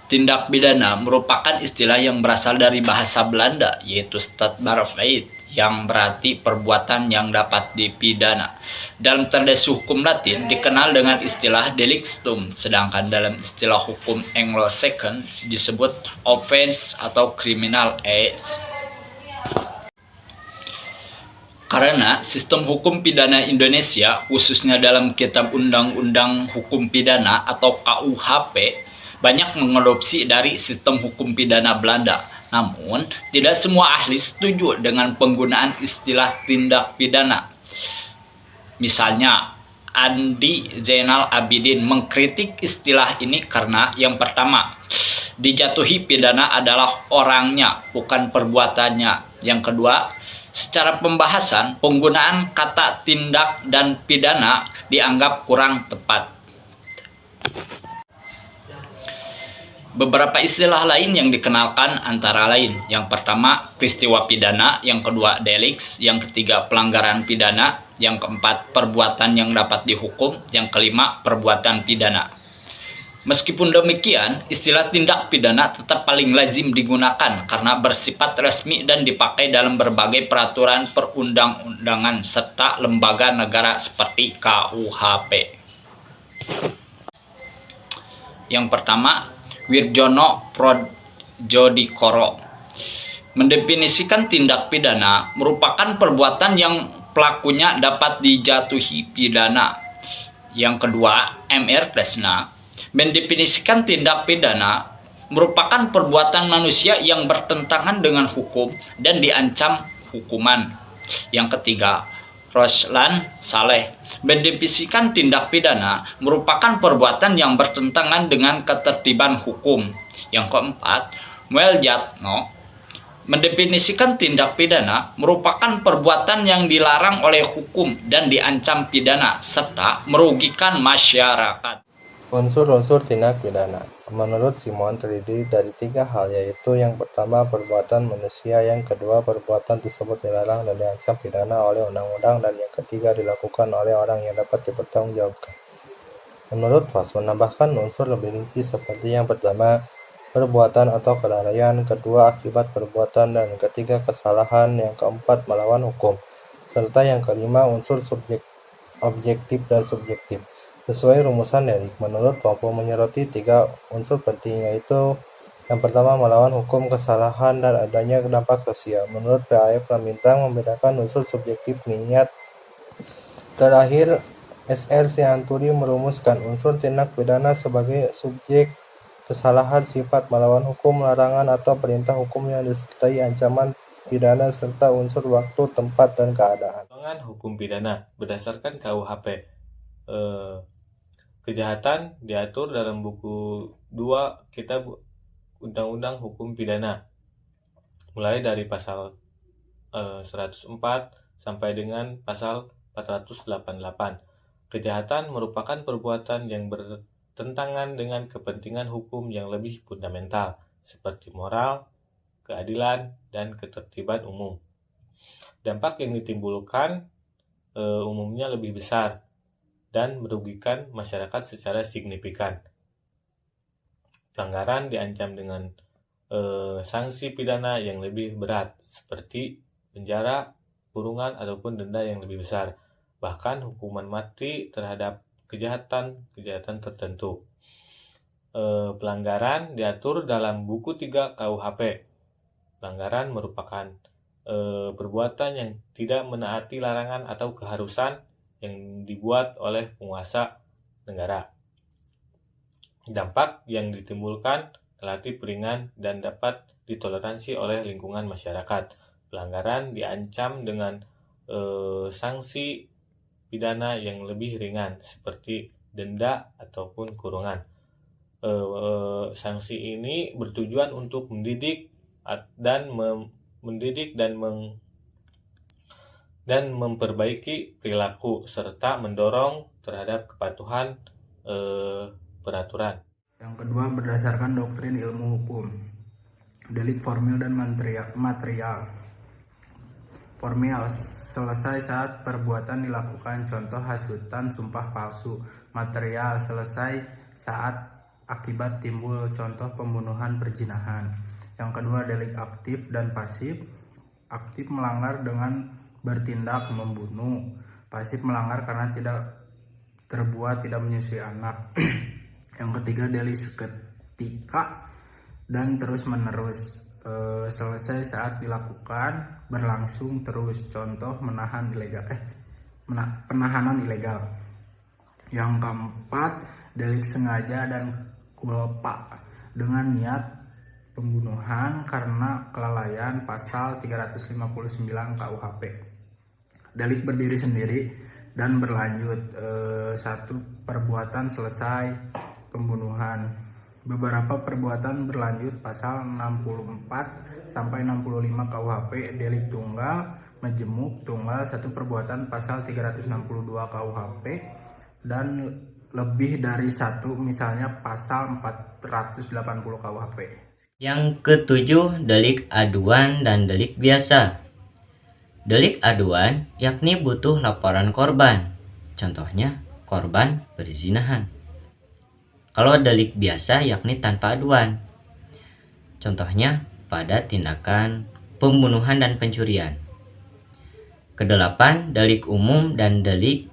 Tindak pidana merupakan istilah yang berasal dari bahasa Belanda, yaitu strafbaarheid, yang berarti perbuatan yang dapat dipidana. Dalam tradisi hukum Latin dikenal dengan istilah delictum, sedangkan dalam istilah hukum Anglo-Saxon disebut offense atau criminal acts. Karena sistem hukum pidana Indonesia, khususnya dalam Kitab Undang-Undang Hukum Pidana atau KUHP, banyak mengadopsi dari sistem hukum pidana Belanda. Namun, tidak semua ahli setuju dengan penggunaan istilah tindak pidana. Misalnya, Andi Zainal Abidin mengkritik istilah ini karena yang pertama, dijatuhi pidana adalah orangnya, bukan perbuatannya. Yang kedua, secara pembahasan, penggunaan kata tindak dan pidana dianggap kurang tepat. Beberapa istilah lain yang dikenalkan antara lain, yang pertama peristiwa pidana, yang kedua delicts, yang ketiga pelanggaran pidana, yang keempat perbuatan yang dapat dihukum, yang kelima perbuatan pidana. Meskipun demikian, istilah tindak pidana tetap paling lazim digunakan karena bersifat resmi dan dipakai dalam berbagai peraturan perundang-undangan serta lembaga negara seperti KUHP. Yang pertama, Wirjono Prodjodikoro mendefinisikan tindak pidana merupakan perbuatan yang pelakunya dapat dijatuhi pidana. Yang kedua, M.R. Kresna mendefinisikan tindak pidana merupakan perbuatan manusia yang bertentangan dengan hukum dan diancam hukuman. Yang ketiga, Roslan Saleh mendefinisikan tindak pidana merupakan perbuatan yang bertentangan dengan ketertiban hukum. Yang keempat, Muel Jatno mendefinisikan tindak pidana merupakan perbuatan yang dilarang oleh hukum dan diancam pidana serta merugikan masyarakat. Unsur-unsur tindak pidana menurut Simon terdiri dari 3 hal, yaitu yang pertama perbuatan manusia, yang kedua perbuatan tersebut dilarang dan diancam pidana oleh undang-undang, dan yang ketiga dilakukan oleh orang yang dapat dipertanggungjawabkan. Menurut Voss menambahkan unsur lebih rinci seperti yang pertama perbuatan atau kelalaian, kedua akibat perbuatan, dan ketiga kesalahan, yang keempat melawan hukum, serta yang kelima unsur objektif dan subjektif. Sesuai rumusan Erik, menurut Pompo menyoroti 3 unsur penting, yaitu yang pertama melawan hukum, kesalahan, dan adanya dampak sosial. Menurut PAF Lamintang membedakan unsur subjektif niat. Terakhir, SR Sianturi merumuskan unsur tindak pidana sebagai subjek kesalahan, sifat melawan hukum, larangan atau perintah hukum yang disertai ancaman pidana, serta unsur waktu, tempat, dan keadaan. Hukum pidana berdasarkan KUHP. Kejahatan diatur dalam buku 2 Kitab Undang-Undang Hukum Pidana, mulai dari pasal 104 sampai dengan pasal 488. Kejahatan merupakan perbuatan yang bertentangan dengan kepentingan hukum yang lebih fundamental, seperti moral, keadilan, dan ketertiban umum. Dampak yang ditimbulkan umumnya lebih besar dan merugikan masyarakat secara signifikan. Pelanggaran diancam dengan sanksi pidana yang lebih berat, seperti penjara, kurungan, ataupun denda yang lebih besar. Bahkan hukuman mati terhadap kejahatan tertentu. Pelanggaran diatur dalam buku 3 KUHP. Pelanggaran merupakan perbuatan yang tidak menaati larangan atau keharusan yang dibuat oleh penguasa negara. Dampak yang ditimbulkan relatif ringan dan dapat ditoleransi oleh lingkungan masyarakat. Pelanggaran diancam dengan sanksi pidana yang lebih ringan, seperti denda ataupun kurungan. Sanksi ini bertujuan untuk mendidik dan memperbaiki perilaku serta mendorong terhadap kepatuhan peraturan. Yang kedua, berdasarkan doktrin ilmu hukum, delik formil dan material. Formil, selesai saat perbuatan dilakukan, contoh hasutan, sumpah palsu. Material, selesai saat akibat timbul, contoh pembunuhan, perzinahan. Yang kedua, delik aktif dan pasif. Aktif melanggar dengan bertindak membunuh, pasif melanggar karena tidak menyusui anak. Yang ketiga, delik seketika dan terus menerus, selesai saat dilakukan, berlangsung terus, contoh penahanan ilegal. Yang keempat, delik sengaja dan culpa dengan niat pembunuhan karena kelalaian, pasal 359 KUHP. Delik berdiri sendiri dan berlanjut, satu, perbuatan selesai pembunuhan. Beberapa perbuatan berlanjut, pasal 64 sampai 65 KUHP. Delik tunggal, majemuk tunggal, satu perbuatan, pasal 362 KUHP, dan lebih dari satu, misalnya pasal 480 KUHP. Yang ketujuh, delik aduan dan delik biasa. Delik aduan yakni butuh laporan korban, contohnya korban perzinahan. Kalau delik biasa yakni tanpa aduan, contohnya pada tindakan pembunuhan dan pencurian. Kedelapan, delik umum dan delik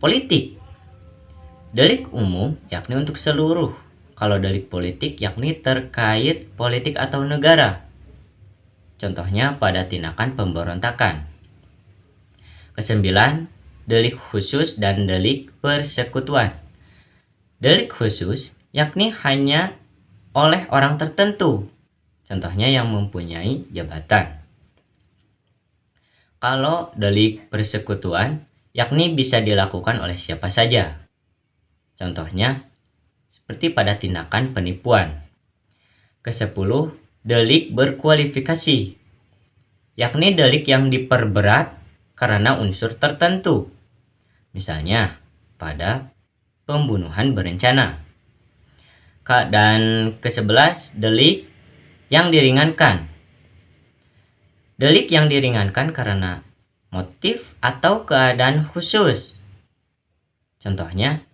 politik. Delik umum yakni untuk seluruh, kalau delik politik yakni terkait politik atau negara, contohnya pada tindakan pemberontakan. Kesembilan, delik khusus dan delik persekutuan. Delik khusus yakni hanya oleh orang tertentu, contohnya yang mempunyai jabatan. Kalau delik persekutuan yakni bisa dilakukan oleh siapa saja, contohnya seperti pada tindakan penipuan. Kesepuluh, delik berkualifikasi, yakni delik yang diperberat karena unsur tertentu, misalnya pada pembunuhan berencana. Dan ke-11, delik yang diringankan. Delik yang diringankan karena motif atau keadaan khusus, contohnya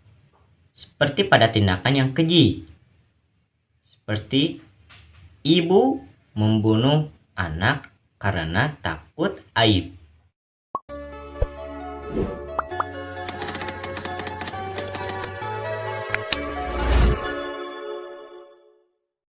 seperti pada tindakan yang keji, seperti ibu membunuh anak karena takut aib.